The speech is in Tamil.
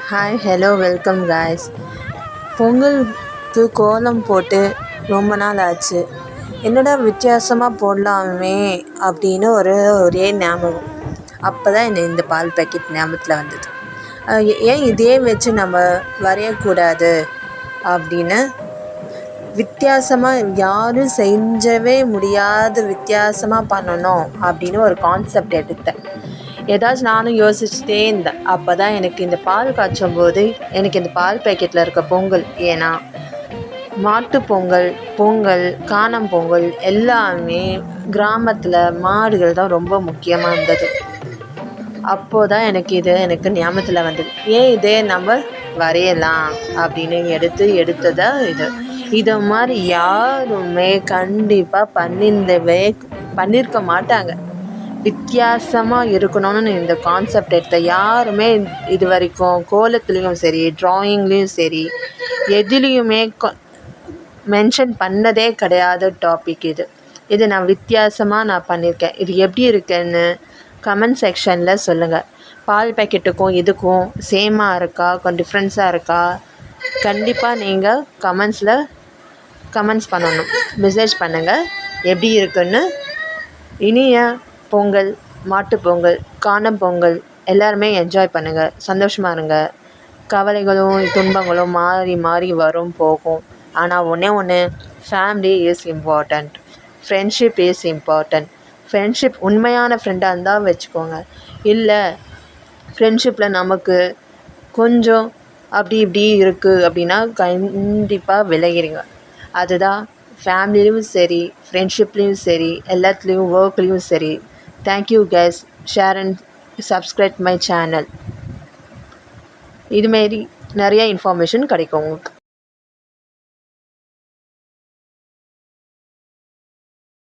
Hi hello welcome guys. பொங்கலுக்கு கோலம் போட்டு ரொம்ப நாள் ஆச்சு. என்னடா வித்தியாசமாக போடலாமே அப்படின்னு ஒரே ஞாபகம். அப்போ தான் இந்த பால் பேக்கெட் ஞாபகத்தில் வந்தது. ஏன் இதே வச்சு நம்ம வரையக்கூடாது அப்படின்னு வித்தியாசமாக யாரும் செஞ்சவே முடியாத வித்தியாசமாக பண்ணணும் அப்படின்னு ஒரு கான்செப்ட் எடுத்தேன். ஏதாச்சும் நானும் யோசிச்சுட்டே இருந்தேன். அப்போ தான் எனக்கு இந்த பால் காய்ச்சும் போது எனக்கு இந்த பால் பேக்கெட்டில் இருக்க பொங்கல், ஏன்னா மாட்டு பொங்கல், பொங்கல், காணும் பொங்கல் எல்லாமே கிராமத்தில் மாடுகள் தான் ரொம்ப முக்கியமாக இருந்தது. அப்போது தான் எனக்கு ஞாபகத்தில் வந்தது. ஏன் இதே நம்ம வரையலாம் அப்படின்னு எடுத்ததா இதை மாதிரி யாருமே கண்டிப்பாக பண்ணியிருக்க மாட்டாங்க. வித்தியாசமாக இருக்கணும்னு இந்த கான்செப்ட் எடுத்த யாருமே இது வரைக்கும் கோலத்துலேயும் சரி, ட்ராயிங்லேயும் சரி, எதுலேயுமே மென்ஷன் பண்ணதே கிடையாத டாபிக் இது நான் வித்தியாசமாக பண்ணியிருக்கேன். இது எப்படி இருக்குன்னு கமெண்ட் செக்ஷனில் சொல்லுங்கள். பால் பேக்கெட்டுக்கும் இதுக்கும் சேமாக இருக்கா, கொஞ்சம் டிஃப்ரென்ஸாக இருக்கா? கண்டிப்பாக நீங்கள் கமெண்ட்ஸ் பண்ணணும், மெசேஜ் பண்ணுங்கள் எப்படி இருக்குன்னு. இனிய பொங்கல், மாட்டுப் பொங்கல், காணும் பொங்கல் எல்லாருமே என்ஜாய் பண்ணுங்கள், சந்தோஷமாக இருங்க. கவலைகளும் துன்பங்களும் மாறி மாறி வரும் போகும். ஆனால் ஒன்று, family is important, friendship is important. Friendship உண்மையான ஃப்ரெண்டாக இருந்தால் வச்சுக்கோங்க. இல்லை ஃப்ரெண்ட்ஷிப்பில் நமக்கு கொஞ்சம் அப்படி இப்படி இருக்குது அப்படின்னா கண்டிப்பாக விலகிடுங்க. அதுதான் ஃபேமிலிலையும் சரி, ஃப்ரெண்ட்ஷிப்லேயும் சரி, எல்லாத்துலேயும் ஒர்க்லேயும் சரி. Thank you guys. Share and subscribe my channel. இதுமாரி நிறைய இன்ஃபர்மேஷன் கிடைக்கும் உங்களுக்கு.